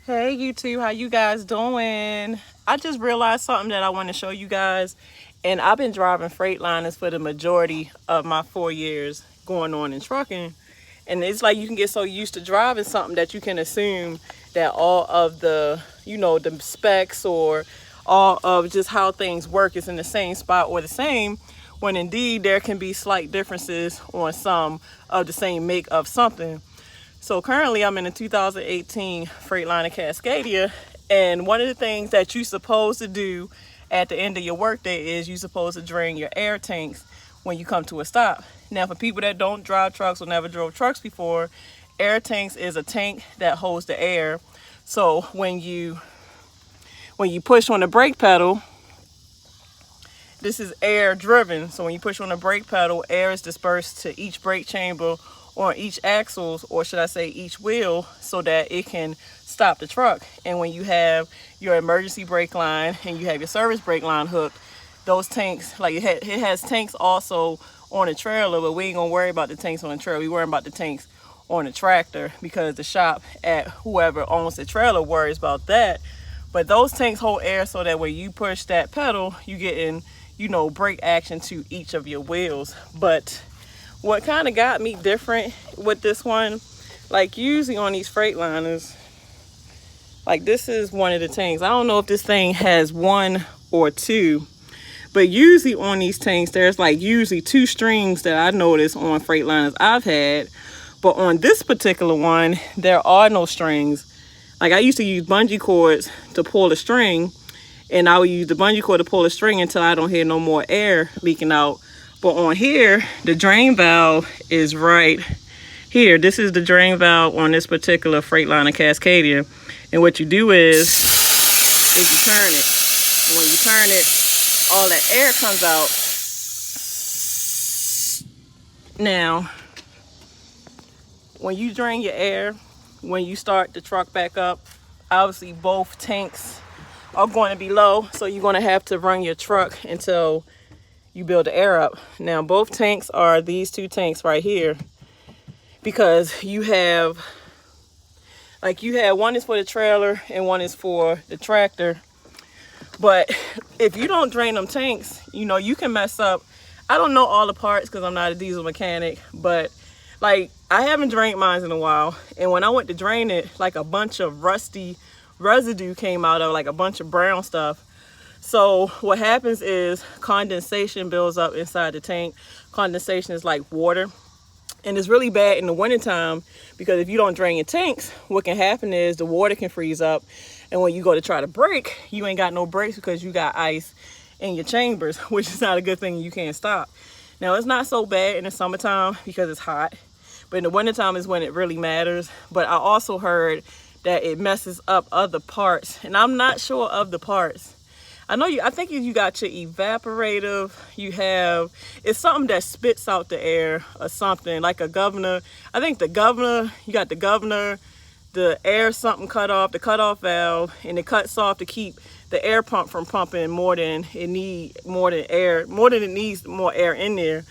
Hey YouTube, how you guys doing? I just realized something that I want to show you guys. And I've been driving Freightliners for the majority of my 4 years going on in trucking. And it's like you can get so used to driving something that you can assume that all of the, the specs or all of just how things work is in the same spot or the same, when indeed there can be slight differences on some of the same make of something. So currently I'm in a 2018 Freightliner Cascadia, and one of the things that you're supposed to do at the end of your workday is you're supposed to drain your air tanks when you come to a stop. Now, for people that don't drive trucks or never drove trucks before, air tanks is a tank that holds the air. So when you push on the brake pedal, this is air driven. So when you push on the brake pedal, air is dispersed to each brake chamber on each axle, or should I say each wheel, so that it can stop the truck. And when you have your emergency brake line and you have your service brake line hooked, those tanks, like it has tanks also on a trailer, but we ain't gonna worry about the tanks on the trailer. We worry about the tanks on the tractor because the shop at whoever owns the trailer worries about that. But those tanks hold air so that when you push that pedal, you get in, brake action to each of your wheels. But what kind of got me different with this one, like usually on these Freightliners, like this is one of the tanks. I don't know if this thing has one or two, but usually on these tanks, there's like usually two strings that I noticed on Freightliners I've had. But on this particular one, there are no strings. Like I used to use bungee cords to pull the string, and I would use the bungee cord to pull the string until I don't hear no more air leaking out. But on here, the drain valve is right here. This is the drain valve on this particular Freightliner Cascadia. And what you do is you turn it. And when you turn it, all that air comes out. Now, when you drain your air, when you start the truck back up, obviously both tanks are going to be low. So you're going to have to run your truck until you build the air up. Now both tanks are these two tanks right here, because you have one is for the trailer and one is for the tractor. But if you don't drain them tanks, you can mess up. I don't know all the parts because I'm not a diesel mechanic, but like I haven't drained mine in a while, and when I went to drain it, like a bunch of rusty residue came out of, like a bunch of brown stuff. So what happens is condensation builds up inside the tank. Condensation is like water, and it's really bad in the wintertime, because if you don't drain your tanks, what can happen is the water can freeze up, and when you go to try to brake, you ain't got no brakes because you got ice in your chambers, which is not a good thing. You can't stop. Now it's not so bad in the summertime because it's hot, but in the wintertime is when it really matters. But I also heard that it messes up other parts, and I'm not sure of the parts. I think you got your evaporator, it's something that spits out the air or something, like a governor. I think you got the governor, the air something cut off, the cutoff valve, and it cuts off to keep the air pump from pumping more than it needs more air in there.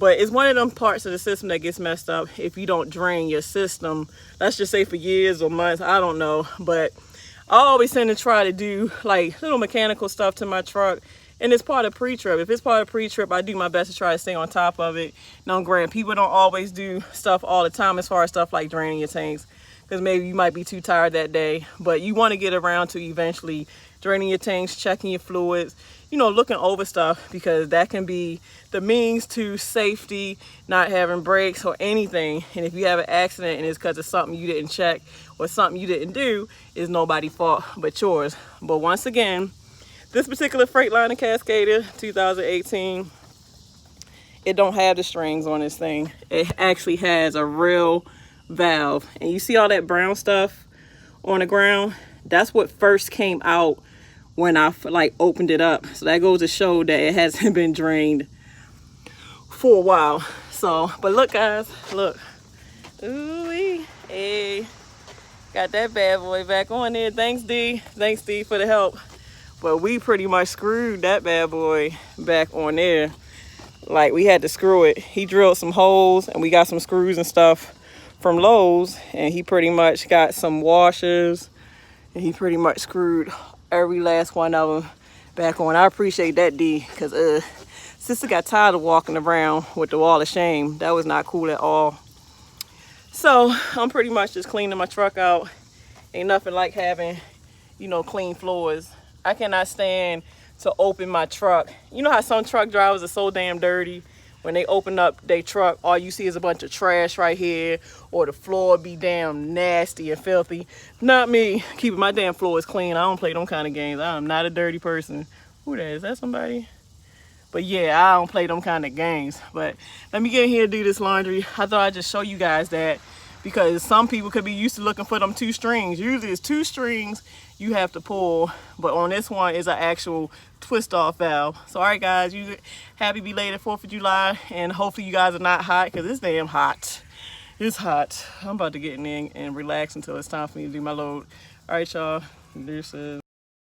But it's one of them parts of the system that gets messed up if you don't drain your system. Let's just say for years or months, I don't know. But I always tend to try to do like little mechanical stuff to my truck, and it's part of pre-trip. If it's part of pre-trip, I do my best to try to stay on top of it. Now, granted, people don't always do stuff all the time as far as stuff like draining your tanks, because maybe you might be too tired that day, but you want to get around to eventually draining your tanks, checking your fluids, looking over stuff, because that can be the means to safety, not having brakes or anything. And if you have an accident and it's because of something you didn't check or something you didn't do, it's nobody's fault but yours. But once again, this particular Freightliner Cascadia 2018, it don't have the strings on this thing. It actually has a real valve. And you see all that brown stuff on the ground? That's what first came out when I opened it up. So that goes to show that it hasn't been drained for a while. So, but look guys, look. Ooh-wee. Hey, got that bad boy back on there. Thanks D for the help. But we pretty much screwed that bad boy back on there. Like we had to screw it. He drilled some holes, and we got some screws and stuff from Lowe's, and he pretty much got some washers And he pretty much screwed every last one of them back on. I appreciate that, D, because sister got tired of walking around with the wall of shame. That was not cool at all. So I'm pretty much just cleaning my truck out. Ain't nothing like having, you know, clean floors. I cannot stand to open my truck. You know how some truck drivers are so damn dirty? When they open up their truck, all you see is a bunch of trash right here, or the floor be damn nasty and filthy. Not me. Keeping my damn floors clean. I don't play them kind of games. I am not a dirty person. Who that is? Is that somebody? But yeah, I don't play them kind of games. But let me get in here and do this laundry. I thought I'd just show you guys that, because some people could be used to looking for them 2 strings. Usually it's 2 strings you have to pull, but on this one is an actual twist off valve. So all right guys, you happy belated 4th of July, and hopefully you guys are not hot, because it's damn hot. It's hot. I'm about to get in there and relax until it's time for me to do my load. All right y'all, this is